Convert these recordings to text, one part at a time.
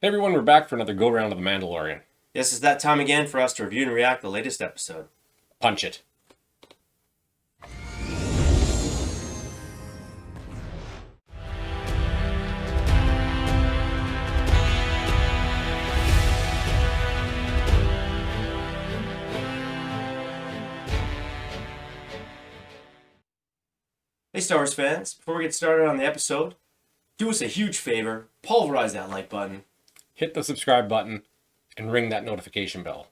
Hey everyone, we're back for another go-round of the Mandalorian. This is that time again for us to review and react to the latest episode. Punch it. Hey Star Wars fans, before we get started on the episode, do us a huge favor, pulverize that like button. Hit the subscribe button and ring that notification bell.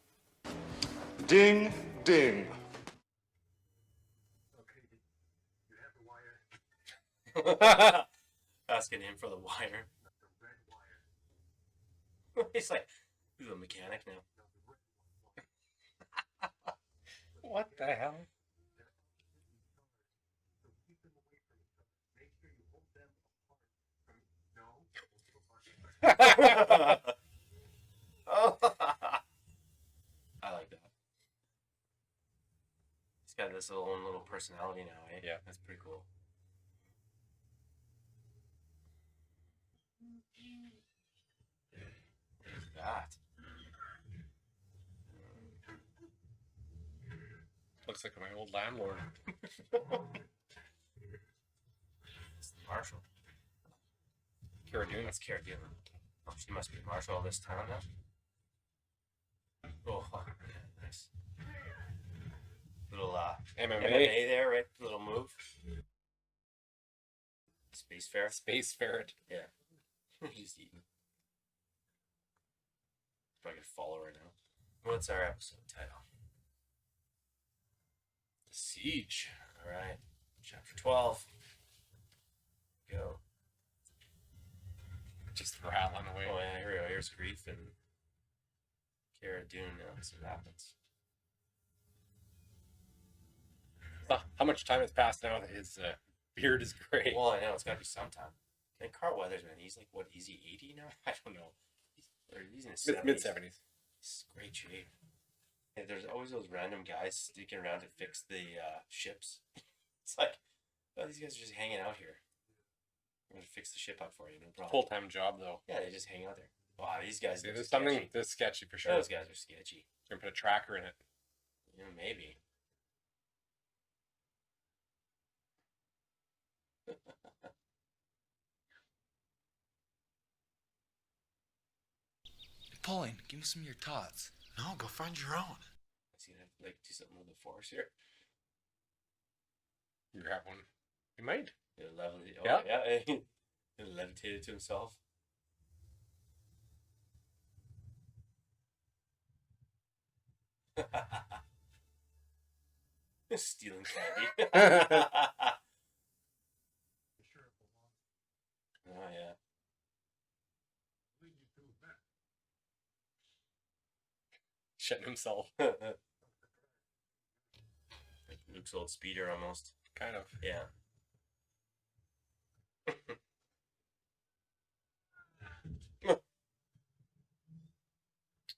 Ding, ding. Asking him for the wire. He's like, he's a mechanic now. What the hell? Oh. I like that. He's got this own little personality now, eh? Yeah. That's pretty cool. What's that? Looks like my old landlord. It's the Marshal. Cara Dune. That's Cara Dune. Oh, she must be Marshal of this town now. Oh, yeah, nice. Little MMA there, right? Little move. Space fair. Space ferret. Yeah. Just eating. Probably gonna follow right now. What's our episode title? The Siege. Alright. Chapter 12. Go. Just rattling away. Oh yeah, here we go. Here's Grief and Cara Dune now. Let's see what happens. How much time has passed now that his beard is gray? Well, I know, it's gotta be sometime. And Carl Weathers, man, he's like, what, is he 80 now? I don't know. He's in his 70s. Mid-70s. He's great shape. And there's always those random guys sticking around to fix the ships. It's like, oh, these guys are just hanging out here. I'm gonna fix the ship up for you, no problem. Full-time job, though. Yeah, they just hang out there. Wow, these guys See, look there's sketchy. something that's sketchy for sure. Those guys are sketchy. You're going to put a tracker in it. Yeah, maybe. Pauline, give me some of your tots. No, go find your own. Is he gonna like do something with the force here? You grab one. You might. He'll levitate. Oh, Yeah. yeah. He'll levitate it to himself. Stealing candy. Oh yeah. Shitting himself. Like Luke's old speeder almost. Kind of. Yeah.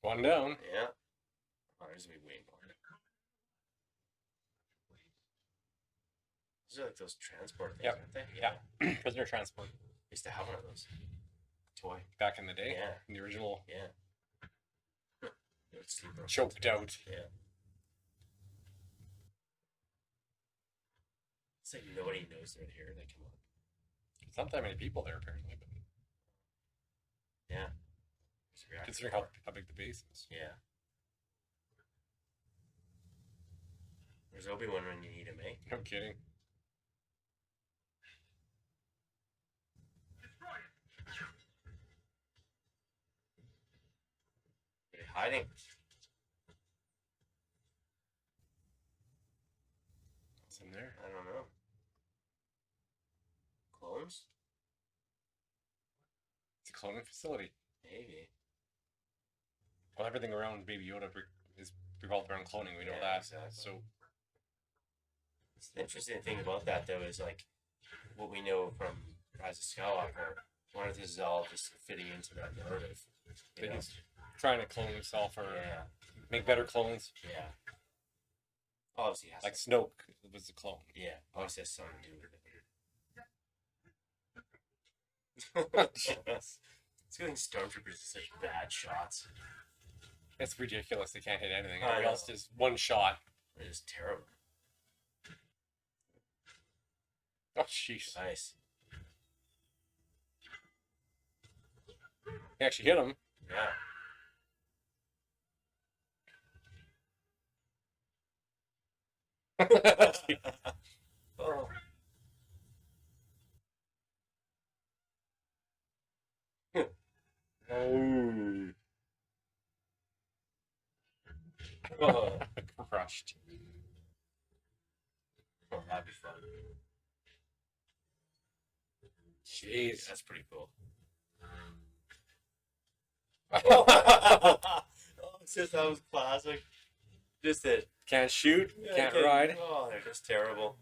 One down. Yeah. Oh, there's gonna be way more. Those are like those transport things, Yep. aren't they? Yeah. Prisoner transport. I used to have one of those. Toy. Back in the day. Yeah. In the original. Yeah. It would sleep on. Choked out. Yeah. It's like nobody knows they're here. They come on. There's not that many people there, apparently. But Yeah. There's a reactor considering core. how big the base is. Yeah. There's Obi-Wan when you need him, eh? No kidding. Are they hiding? What's in there? I don't know. Clones? It's a cloning facility. Maybe. Well, everything around Baby Yoda is revolved around cloning. We know Yeah, that. exactly. So The interesting thing about that, though, is like what we know from Rise of Skywalker. One of this is all just fitting into that narrative. You know? he's trying to clone himself or Yeah. make better clones. Yeah. Obviously, it has Like to. Snoke was a clone. Yeah. Obviously, has something to do with it. It's getting stormtroopers with such bad shots. It's ridiculous. They can't hit anything. I Everybody know. else just one shot. It is terrible. Oh, jeez. Nice. He actually hit him. Yeah. Oh. Oh. Oh. Crushed. Oh, that'd be fun. Jeez. That's pretty cool. Oh. Oh, it's just that was classic. Just it. Can't shoot, can't ride. Oh, they're just terrible.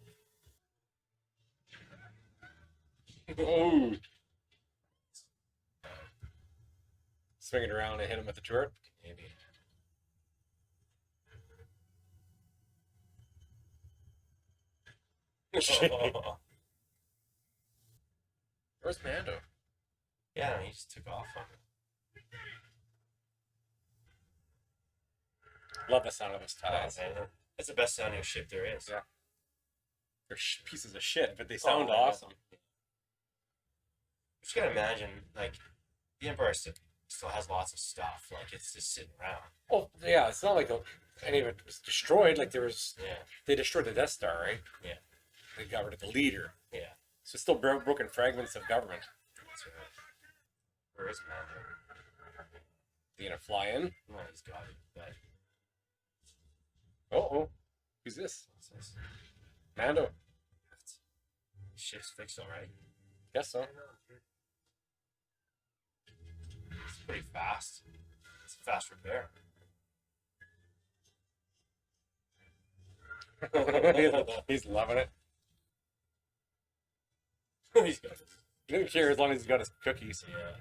Oh. Swing it around and hit him with the turret. Maybe. Oh. Where's Mando? Yeah, he just took off on it. Love the sound of those ties. That's the best sounding ship there is. Yeah. They're pieces of shit, but they sound Oh, awesome. You just gotta imagine, like, the Empire still has lots of stuff. Like, it's just sitting around. Well, yeah, it's not like any of it was destroyed. Like Yeah. they destroyed the Death Star, right? Yeah. They got rid of the leader. Yeah. So it's still broken fragments of government. That's right. Where is Mando? You gonna fly in? No, he's got it. But Oh, who's this? what's this? Mando. Ship's fixed alright. Guess so. It's pretty fast. It's a fast repair. He's loving it. He's got it. He doesn't care as long as he's got his cookies. Yeah.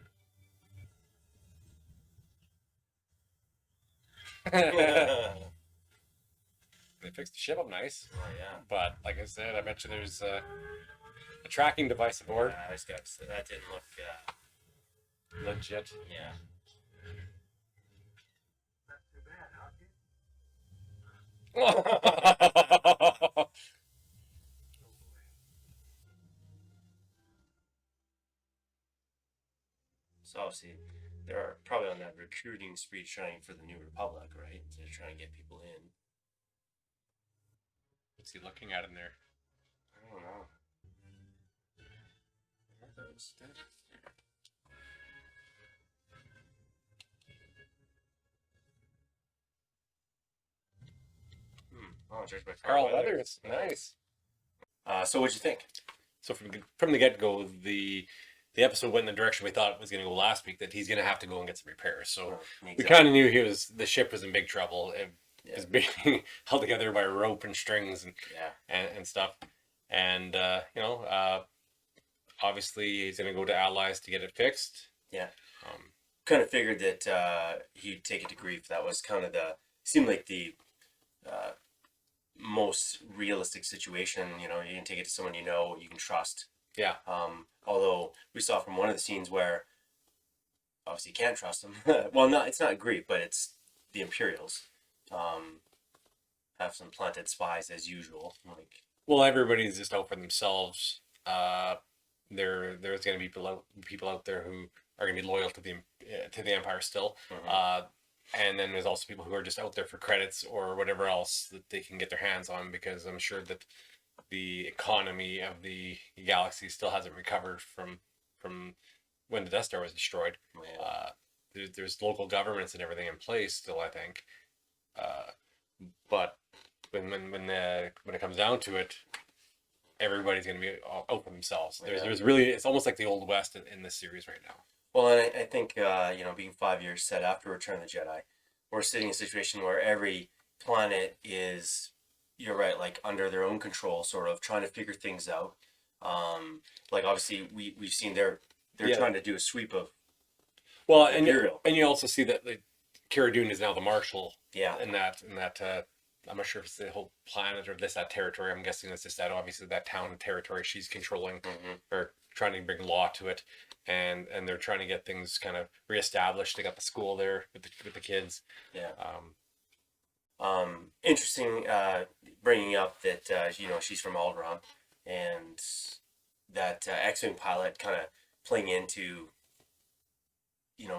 They fixed the ship up nice, Oh, yeah. but like I said, I bet you there's a tracking device aboard. I just got to say, that didn't look, Legit. yeah. So obviously, they're probably on that recruiting spree trying for the New Republic, right? They're trying to get people in. What's he looking at in there? I don't know. Oh, judged by Carl Weathers. Nice. So what'd you think? So from the get go, the episode went in the direction we thought it was going to go last week. That he's going to have to go and get some repairs. So we kind of knew the ship was in big trouble. It was being held together by rope and strings and stuff. And obviously he's going to go to allies to get it fixed. Yeah. Kind of figured that he'd take it to grief. That was kind of seemed like the most realistic situation. You know, you can take it to someone you can trust. Yeah. Although we saw from one of the scenes where obviously you can't trust them. Well, it's not grief, but it's the Imperials. Have some planted spies as usual. Well, everybody's just out for themselves. There's going to be people out there who are going to be loyal to the Empire still. Mm-hmm. And then there's also people who are just out there for credits or whatever else that they can get their hands on, because I'm sure that the economy of the galaxy still hasn't recovered from when the Death Star was destroyed. Yeah. There's local governments and everything in place still, I think. But when it comes down to it, everybody's going to be out for themselves. There's really, it's almost like the Old West in this series right now. Well, and I think, being 5 years set after Return of the Jedi, we're sitting in a situation where every planet is, you're right, like under their own control, sort of trying to figure things out. Like obviously we've seen they're trying to do a sweep of Imperial. And you also see that Cara Dune is now the Marshal. Yeah. In that I'm not sure if it's the whole planet or that territory. I'm guessing it's just that, obviously, that town and territory she's controlling or trying to bring law to it. and they're trying to get things kind of reestablished. They got the school there with the kids. Yeah. Interesting. Bringing up that she's from Alderaan, and that XMen Pilot kind of playing into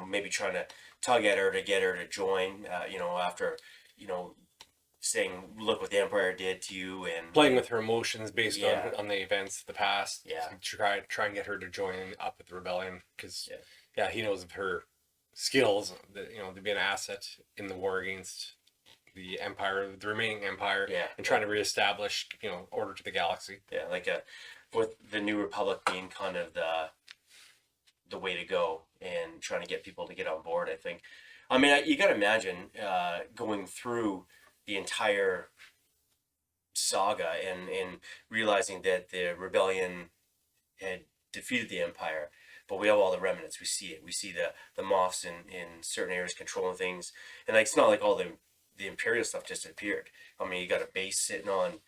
maybe trying to tug at her to get her to join. After saying, "Look what the Empire did to you," and playing with her emotions based Yeah. on the events of the past. Yeah. To try and get her to join up with the rebellion because Yeah. he knows of her skills that to be an asset in the war against the Empire, the remaining Empire, Yeah. and trying to reestablish order to the galaxy. Yeah, like with the New Republic being kind of the way to go and trying to get people to get on board. I think. I mean, you got to imagine going through the entire saga and realizing that the rebellion had defeated the Empire, but we have all the remnants. We see it. We see the Moffs in certain areas controlling things, and like it's not like all the Imperial stuff just appeared. I mean, you got a base sitting on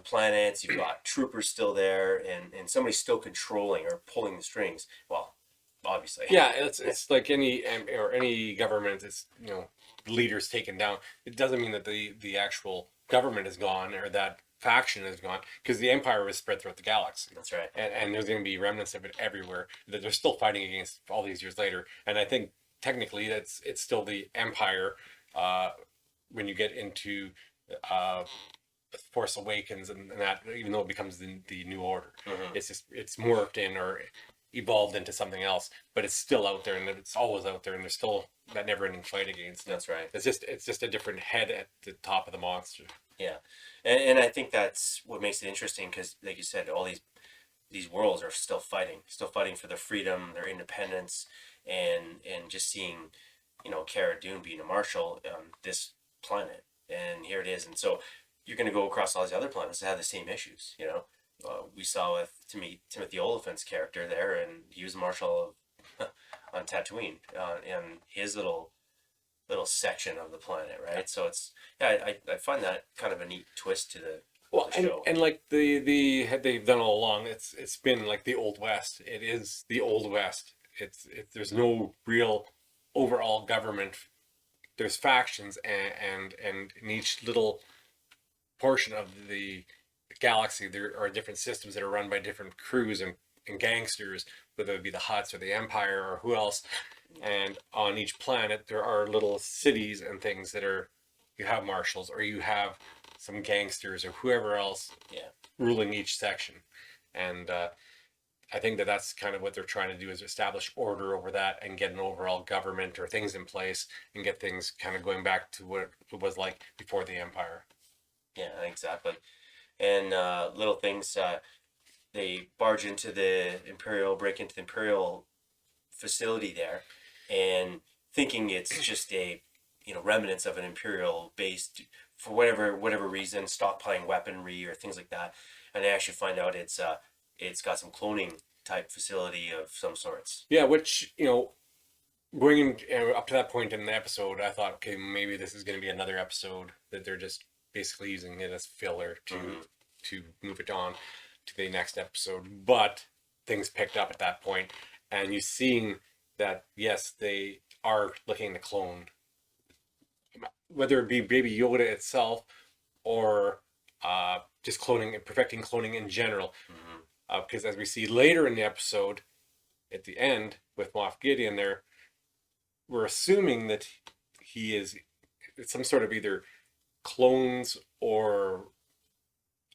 planets. You've got troopers still there, and somebody's still controlling or pulling the strings. Well, obviously. Yeah, it's like any government. It's leaders taken down. It doesn't mean that the actual government is gone or that faction is gone, because the Empire was spread throughout the galaxy. That's right. And there's going to be remnants of it everywhere that they're still fighting against all these years later. And I think technically it's still the Empire when you get into Force Awakens and that, even though it becomes the New Order. Mhm. It's morphed in or evolved into something else, but it's still out there, and it's always out there, and there's still that never-ending fight against it. That's right. It's just a different head at the top of the monster. Yeah, and I think that's what makes it interesting because, like you said, all these worlds are still fighting for their freedom, their independence, and just seeing, Cara Dune being a marshal on this planet, and here it is, and so you're going to go across all these other planets that have the same issues. We saw with Timothy Oliphant's character there, and he was a marshal on Tatooine, in his little section of the planet, right? So it's I find that kind of a neat twist to the show. And like they've done all along, it's been like the Old West. It is the Old West. There's no real overall government. There's factions and in each little portion of the galaxy there are different systems that are run by different crews and gangsters, whether it be the Hutts or the Empire or who else. And on each planet there are little cities and things that are, you have marshals or you have some gangsters or whoever else ruling each section. And I think that's kind of what they're trying to do, is establish order over that and get an overall government or things in place and get things kind of going back to what it was like before the Empire. Yeah, exactly. And little things, they break into the Imperial facility there, and thinking it's just a remnants of an Imperial base for whatever reason, stockpiling weaponry or things like that, and they actually find out it's got some cloning type facility of some sorts. Yeah, which going up to that point in the episode, I thought, okay, maybe this is going to be another episode that they're just basically using it as filler to move it on to the next episode. But things picked up at that point, and you're seeing that yes, they are looking to clone, whether it be Baby Yoda itself or just cloning and perfecting cloning in general. Because as we see later in the episode, at the end with Moff Gideon there, we're assuming that he is some sort of either clones or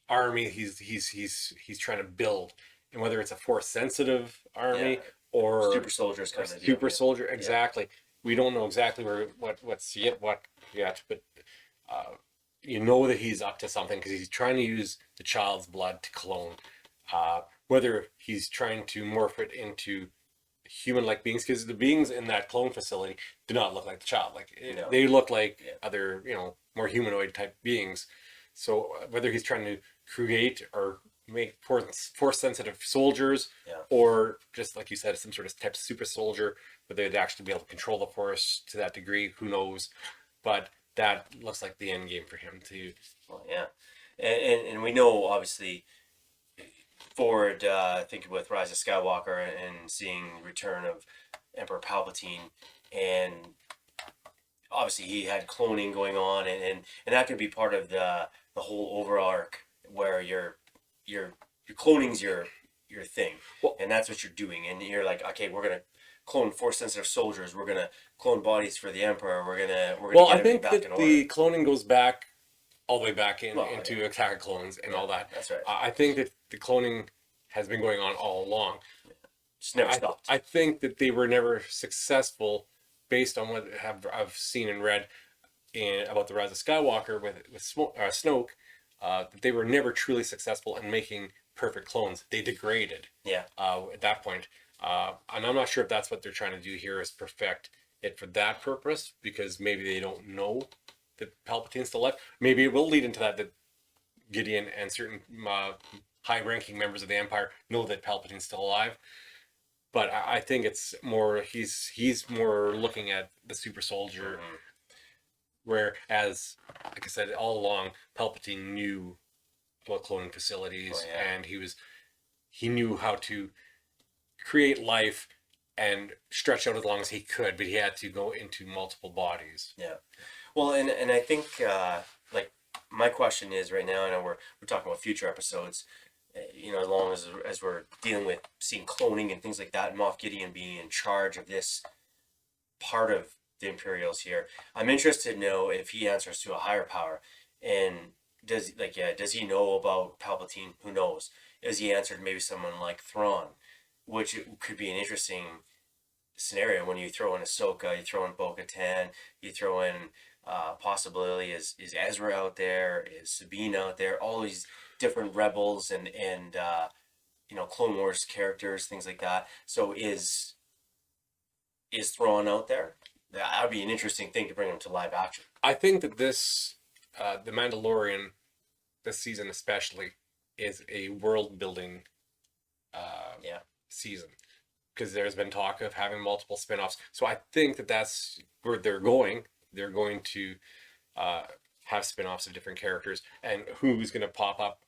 army he's trying to build, and whether it's a force sensitive army or super soldiers kind of super soldier, exactly. We don't know exactly what's yet, but that he's up to something because he's trying to use the child's blood to clone. Whether he's trying to morph it into human-like beings, because the beings in that clone facility do not look like the child. They look like other, more humanoid type beings. So whether he's trying to create or make force-sensitive soldiers, or just like you said, some sort of type of super soldier, whether they'd actually be able to control the force to that degree, who knows? But that looks like the end game for him too. Well, yeah, and we know obviously forward, I think with Rise of Skywalker and seeing Return of Emperor Palpatine, and obviously he had cloning going on, and that could be part of the whole overall arc where your cloning's your thing, Well, and that's what you're doing, and you're like, okay, we're gonna clone force sensitive soldiers, we're gonna clone bodies for the Emperor, we're gonna well, get I think everything back that in the order. cloning goes back all the way back Well, into Attack of Clones and all that. That's right. I think that the cloning has been going on all along. Just never stopped. I think that they were never successful, based on what I've seen and read about the Rise of Skywalker with Snoke. That they were never truly successful in making perfect clones. They degraded. Yeah. At that point, and I'm not sure if that's what they're trying to do here, is perfect it for that purpose, because maybe they don't know that Palpatine's still alive. Maybe it will lead into that Gideon and certain high-ranking members of the Empire know that Palpatine's still alive. But I think it's more he's more looking at the super soldier, whereas, like I said, all along Palpatine knew about cloning facilities, and he knew how to create life and stretch out as long as he could, but he had to go into multiple bodies. Yeah. Well, and I think like my question is right now, I know we're talking about future episodes, as long as we're dealing with seeing cloning and things like that, and Moff Gideon being in charge of this part of the Imperials here, I'm interested to know if he answers to a higher power, and does he know about Palpatine? Who knows? Is he answered maybe someone like Thrawn, which could be an interesting scenario when you throw in Ahsoka, you throw in Bo-Katan, you throw in possibility is Ezra out there, is Sabine out there, all these different rebels and Clone Wars characters, things like that. So is Thrawn out there? That would be an interesting thing to bring him to live action. I think that this, the Mandalorian, this season especially, is a world building season, because there's been talk of having multiple spin-offs. So I think that that's where they're going. They're going to have spin-offs of different characters, and who's going to pop up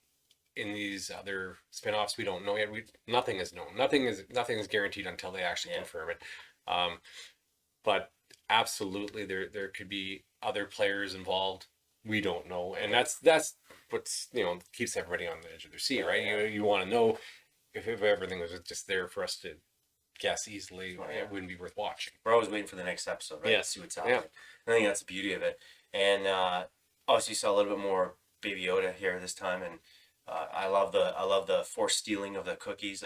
in these other spin-offs, we don't know yet. Nothing is known. Nothing is guaranteed until they actually confirm it. But absolutely, there could be other players involved. We don't know, and that's what's keeps everybody on the edge of their seat, right? You want to know if everything was just there for us to guess easily, it wouldn't be worth watching. We're always waiting for the next episode, right? Yes. To see what's happening. I think that's the beauty of it. And obviously, you saw a little bit more Baby Yoda here this time, and I love the force stealing of the cookies.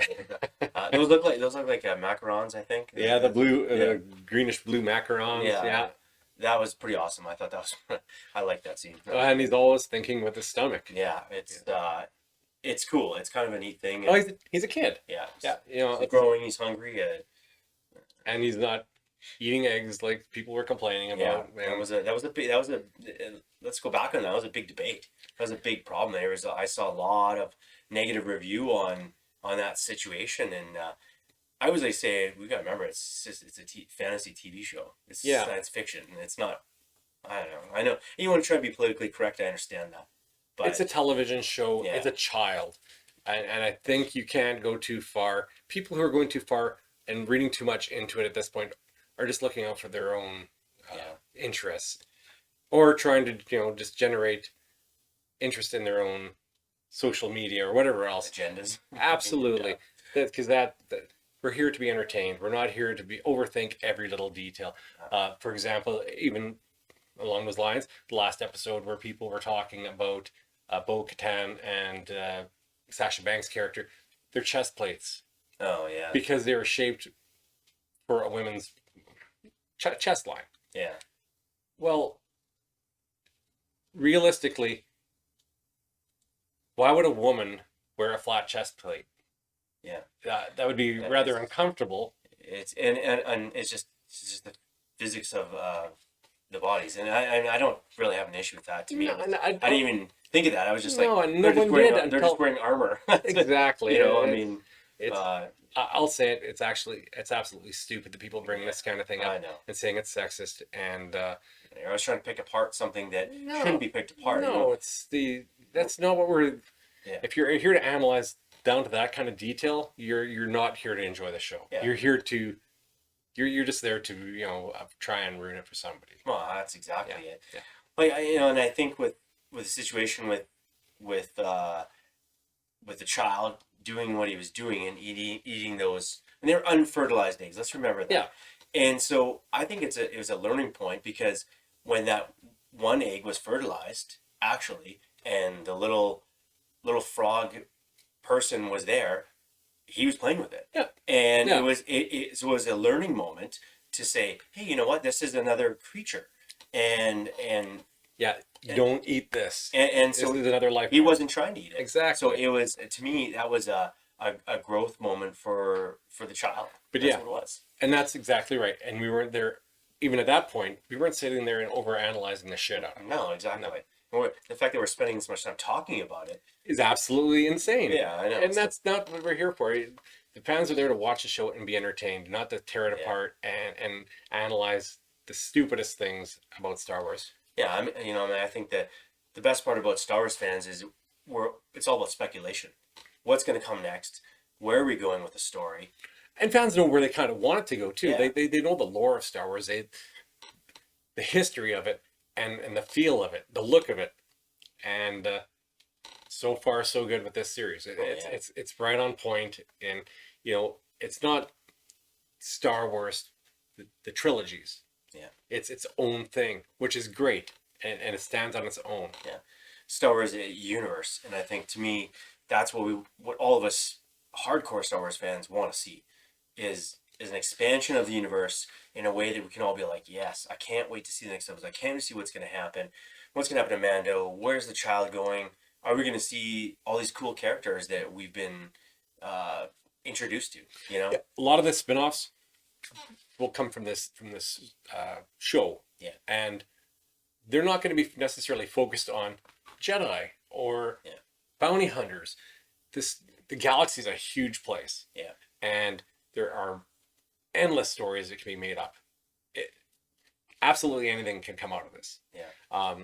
Those look like macarons, I think. Yeah, the blue, greenish blue macarons. Yeah. That was pretty awesome. I thought that was. I like that scene. And he's always thinking with his stomach. Yeah, it's cool. It's kind of a neat thing. Oh, he's a kid. Yeah. He's growing. He's hungry. And he's not eating eggs like people were complaining about. Yeah, that was a big. Let's go back on that. That was a big debate. That was a big problem. I saw a lot of negative review on that situation, and I was say we got to remember it's a fantasy TV show. It's science fiction, and it's not. I don't know. I know you want to try to be politically correct. I understand that. But it's a television show. Yeah. It's a child, and I think you can't go too far. People who are going too far and reading too much into it at this point are just looking out for their own interests, or trying to just generate interest in their own social media or whatever else. Agendas. Absolutely, because that we're here to be entertained. We're not here to overthink every little detail. For example, even along those lines, the last episode where people were talking about Bo-Katan and Sasha Banks' character, their chest plates. Oh yeah. Because they were shaped for a women's chest line. Yeah. Well, realistically, why would a woman wear a flat chest plate? Yeah. That would be rather uncomfortable. It's and it's just the physics of the bodies, and I don't really have an issue with that. To me, I didn't even think of that. I was just like, they're just wearing armor. Exactly. I mean, it's. I'll say it. It's absolutely stupid that people bring this kind of thing up and saying it's sexist. And I was trying to pick apart something that shouldn't be picked apart. No, that's not what we're. Yeah. If you're here to analyze down to that kind of detail, you're not here to enjoy the show. Yeah. You're here to you're just there to try and ruin it for somebody. Well, that's exactly it. Yeah. Like and I think with the situation with the child doing what he was doing and eating those, and they're unfertilized eggs. Let's remember that. Yeah. And so I think it was a learning point, because when that one egg was fertilized, actually, and the little frog person was there, he was playing with it. Yeah. And Yeah. it was a learning moment to say, hey, you know what? This is another creature, and Yeah, you don't eat this. and This so is another life. he wasn't trying to eat it. Exactly. So it was, to me, that was a growth moment for the child. But That's yeah. what it was. And that's exactly right. And we weren't there, even at that point, we weren't sitting there and overanalyzing the shit out of it. No, exactly. The fact that we're spending so much time talking about it. Is absolutely insane. Yeah, I know. And that's not what we're here for. The fans are there to watch the show and be entertained, not to tear it apart and analyze the stupidest things about Star Wars. Yeah, I think that the best part about Star Wars fans is it's all about speculation. What's going to come next? Where are we going with the story? And fans know where they kind of want it to go too. Yeah. They know the lore of Star Wars, the history of it, and the feel of it, the look of it, and so far so good with this series. It's right on point, and it's not Star Wars, the trilogies. Yeah, it's its own thing, which is great, and it stands on its own. Yeah, Star Wars is a universe, and I think, to me, that's what all of us hardcore Star Wars fans want to see is an expansion of the universe in a way that we can all be like, yes, I can't wait to see the next episode. I can't wait to see what's going to happen. What's going to happen to Mando? Where's the child going? Are we going to see all these cool characters that we've been introduced to? Yeah, a lot of the spin-offs will come from this show. Yeah. And they're not going to be necessarily focused on Jedi or bounty hunters. The galaxy is a huge place. Yeah. And there are endless stories that can be made up. Absolutely anything can come out of this. Yeah.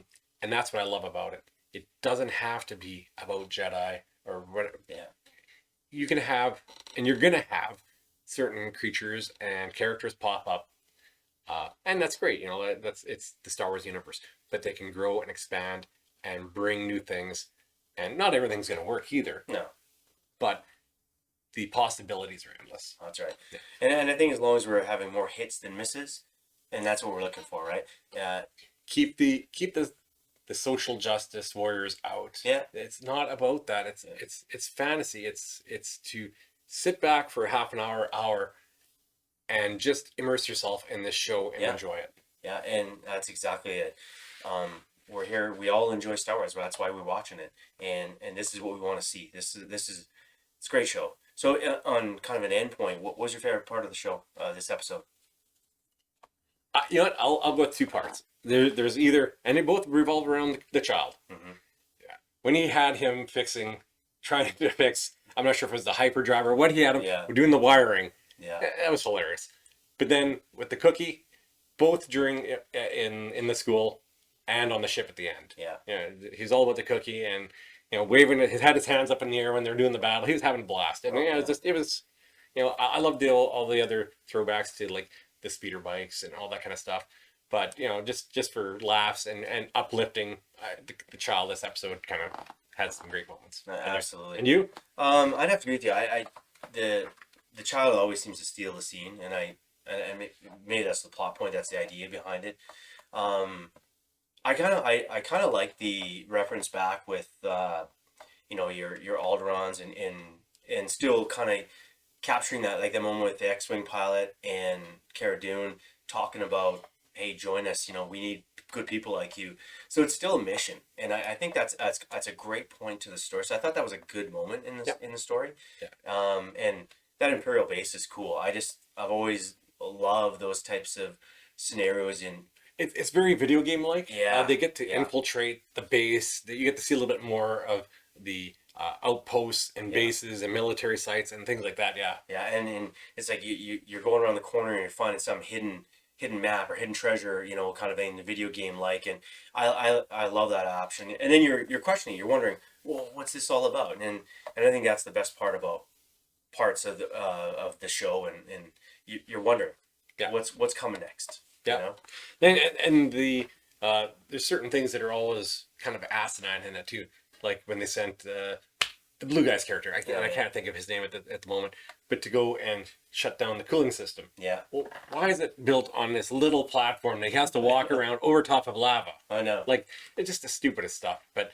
And that's what I love about it. It doesn't have to be about Jedi or whatever. Yeah. You can have, and you're going to have, certain creatures and characters pop up. And that's great. It's the Star Wars universe. But they can grow and expand and bring new things. And not everything's going to work either. No. But the possibilities are endless. That's right. Yeah. And I think as long as we're having more hits than misses, and that's what we're looking for, right? Keep the social justice warriors out. Yeah. It's not about that. It's fantasy. It's to sit back for half an hour and just immerse yourself in this show and enjoy it. Yeah, and that's exactly it. We're here. We all enjoy Star Wars. That's why we're watching it, and this is what we want to see. It's a great show. So on kind of an end point, what was your favorite part of the show? This episode. You know what? I'll go with two parts. There's either, and they both revolve around the child. Mm-hmm. Yeah. When he had him trying to fix, I'm not sure if it was the hyperdrive or what he had him doing the wiring. Yeah. That was hilarious. But then with the cookie, both during in the school and on the ship at the end. Yeah. He's all about the cookie and waving it. He had his hands up in the air when they're doing the battle. He was having a blast. And it was I loved all the other throwbacks to like the speeder bikes and all that kind of stuff. But just for laughs and uplifting, the child, this episode kind of had some great moments. Absolutely. And you? I'd have to agree with you. The child always seems to steal the scene, and maybe that's the plot point. That's the idea behind it. I kind of like the reference back with your Alderons and still kind of capturing that, like the moment with the X-Wing pilot and Cara Dune talking about, hey, join us, we need good people like you. So it's still a mission, and I think that's a great point to the story. So I thought that was a good moment in the story. Yeah. And that Imperial base is cool. I've always loved those types of scenarios in. It's very video game like. Yeah. They get to infiltrate the base. You get to see a little bit more of the outposts and bases and military sites and things like that. Yeah. Yeah, and it's like you're going around the corner and you're finding some hidden hidden map or hidden treasure, you know, kind of in the video game like, and I love that option. And then you're questioning, you're wondering, well, what's this all about? And I think that's the best part about parts of the show, and you're wondering, Yeah. what's coming next. Yeah. You know? And the there's certain things that are always kind of asinine in it too. Like when they sent the blue guy's character, I can't think of his name at the moment, but to go and shut down the cooling system. Yeah. Well, why is it built on this little platform that he has to walk around over top of lava? I know. Like, it's just the stupidest stuff. But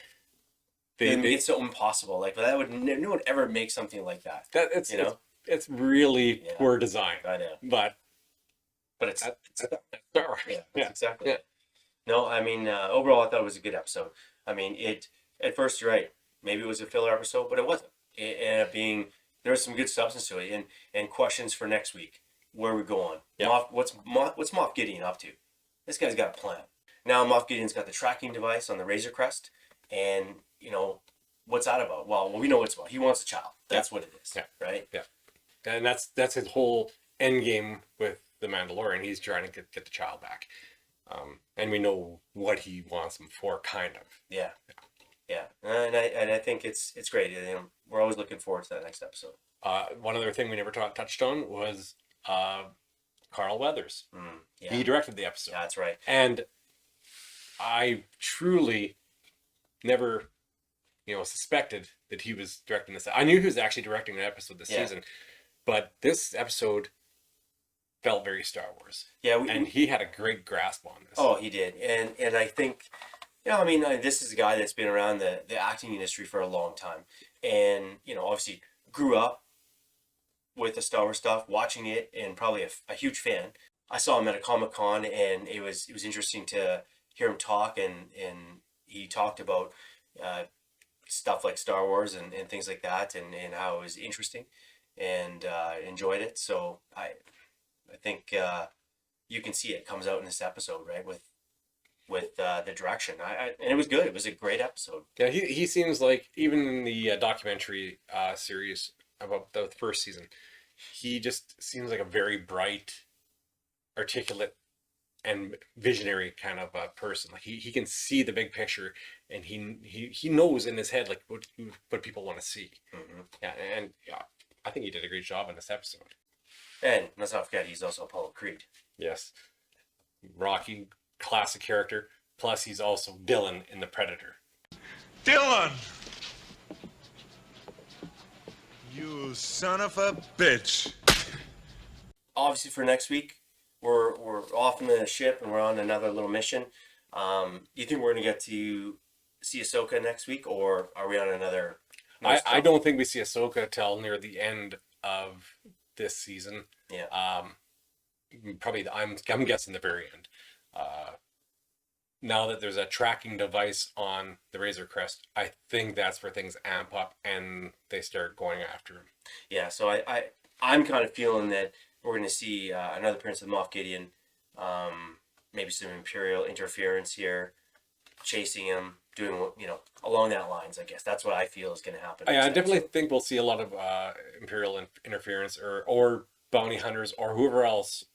They make it so impossissable. Like that would no one ever make something like that. It's it's really poor design. I know. But it's Star Wars. Yeah, exactly. Yeah. No, I mean, overall, I thought it was a good episode. I mean, at first, you're right. Maybe it was a filler episode, but it wasn't. It ended up being, there was some good substance to it, and questions for next week. Where are we going? Yeah. What's Moff Gideon up to? This guy's got a plan. Now Moff Gideon's got the tracking device on the Razor Crest, and you know what's that about? Well, we know what it's about. He wants a child. That's what it is. Yeah. Right. Yeah. And that's his whole end game with the Mandalorian. He's trying to get the child back. And we know what he wants him for, kind of. Yeah. Yeah. And I think it's great. You know, we're always looking forward to that next episode. One other thing we never touched on was Carl Weathers. Yeah. He directed the episode. That's right. And I truly never, suspected that he was directing this. I knew he was actually directing an episode this season, but this episode felt very Star Wars. Yeah, and he had a great grasp on this. Oh, he did, and I think, I mean, this is a guy that's been around the acting industry for a long time, and obviously grew up with the Star Wars stuff, watching it, and probably a huge fan. I saw him at a Comic-Con, and it was interesting to hear him talk, and he talked about stuff like Star Wars and things like that, and how it was interesting, and enjoyed it. So I think you can see it comes out in this episode, right? With the direction, and it was good. It was a great episode. Yeah, he seems like, even in the documentary series about the first season, he just seems like a very bright, articulate, and visionary kind of person. Like he can see the big picture, and he knows in his head like what people want to see. Mm-hmm. Yeah, and I think he did a great job in this episode. And let's not forget, he's also Apollo Creed. Yes, Rocky, classic character. Plus, he's also Dylan in The Predator. Dylan! You son of a bitch. Obviously, for next week, we're off in the ship and we're on another little mission. You think we're going to get to see Ahsoka next week, or are we on another? I don't think we see Ahsoka till near the end of this season. Yeah. Probably I'm guessing the very end. Now that there's a tracking device on the Razor Crest, I think that's where things amp up and they start going after him. Yeah. So I'm kind of feeling that we're going to see another appearance of Moff Gideon, maybe some Imperial interference here, chasing him, doing along that lines. I guess that's what I feel is going to happen. I definitely think we'll see a lot of Imperial interference or bounty hunters or whoever else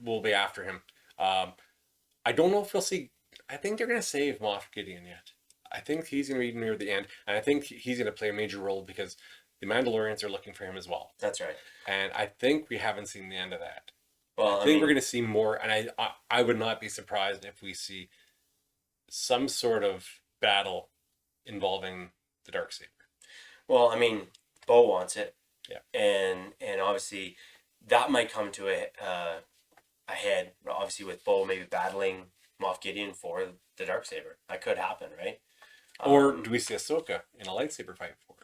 will be after him. I don't know if we'll see. I think they're going to save Moff Gideon yet. I think he's going to be near the end, and I think he's going to play a major role because the Mandalorians are looking for him as well. That's right. And I think we haven't seen the end of that. Well, I think we're going to see more, and I would not be surprised if we see some sort of battle involving the Darksaber. Well, I mean, Bo wants it. Yeah. And obviously that might come to a head, obviously, with Bo maybe battling Moff Gideon for the Darksaber. That could happen, right? Or do we see Ahsoka in a lightsaber fight for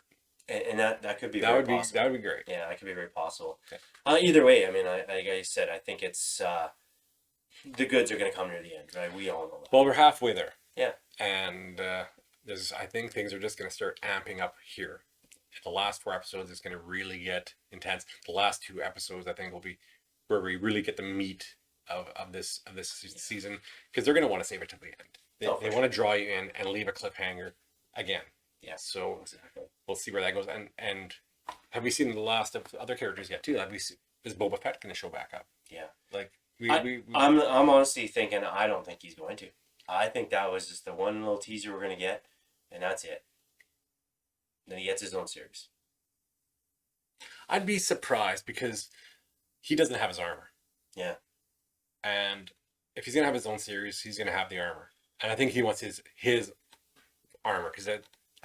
it? And that could be possible. possible. That would be great. Yeah, that could be very possible. Okay. Either way, I mean, like I said, I think it's the goods are going to come near the end, right? We all know that. Well, we're halfway there. Yeah. And I think things are just going to start amping up here. The last 4 episodes is going to really get intense. The last 2 episodes, I think, will be where we really get the meat of this season, because they're going to want to save it to the end. They want to draw you in and leave a cliffhanger again. Yeah. So exactly. We'll see where that goes. And have we seen the last of other characters yet too? Is Boba Fett going to show back up? Yeah. Like, I'm honestly thinking I don't think he's going to. I think that was just the one little teaser we're gonna get, and that's it. Then he gets his own series. I'd be surprised because he doesn't have his armor. Yeah. And if he's gonna have his own series, he's gonna have the armor. And I think he wants his armor because that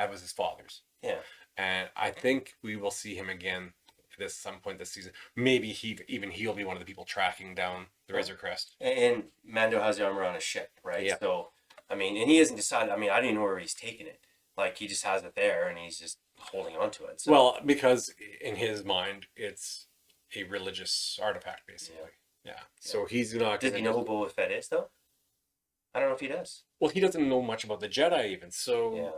was his father's. Yeah. And I think we will see him again at some point this season. Maybe he'll be one of the people tracking down the Razor Crest. And Mando has the armor on his ship, right? Yeah. So, I mean, and he hasn't decided. I mean, I don't even know where he's taking it. Like, he just has it there, and he's just holding on to it. So. Well, because in his mind, it's a religious artifact, basically. Yeah. So he's not. Does he know who Boba Fett is, though? I don't know if he does. Well, he doesn't know much about the Jedi, even. So. Yeah.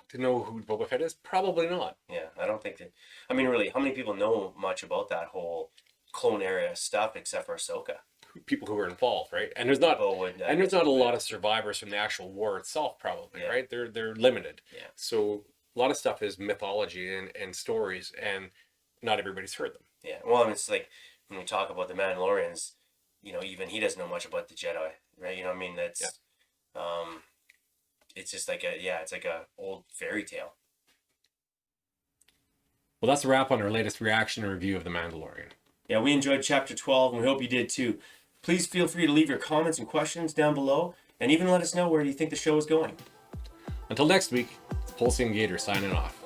To know who Boba Fett is? Probably not. Yeah, I don't think that. I mean, really, how many people know much about that whole clone area stuff except for Ahsoka? People who were involved, right? And there's not a lot of survivors from the actual war itself, probably, right? They're limited. Yeah. So a lot of stuff is mythology and stories, and not everybody's heard them. Yeah. Well, I mean, it's like when we talk about the Mandalorians, you know, even he doesn't know much about the Jedi, right? You know what I mean? That's it's just like it's like a old fairy tale. Well, that's a wrap on our latest reaction and review of The Mandalorian. Yeah, we enjoyed Chapter 12, and we hope you did too. Please feel free to leave your comments and questions down below, and even let us know where you think the show is going. Until next week, it's Polsey and Gator signing off.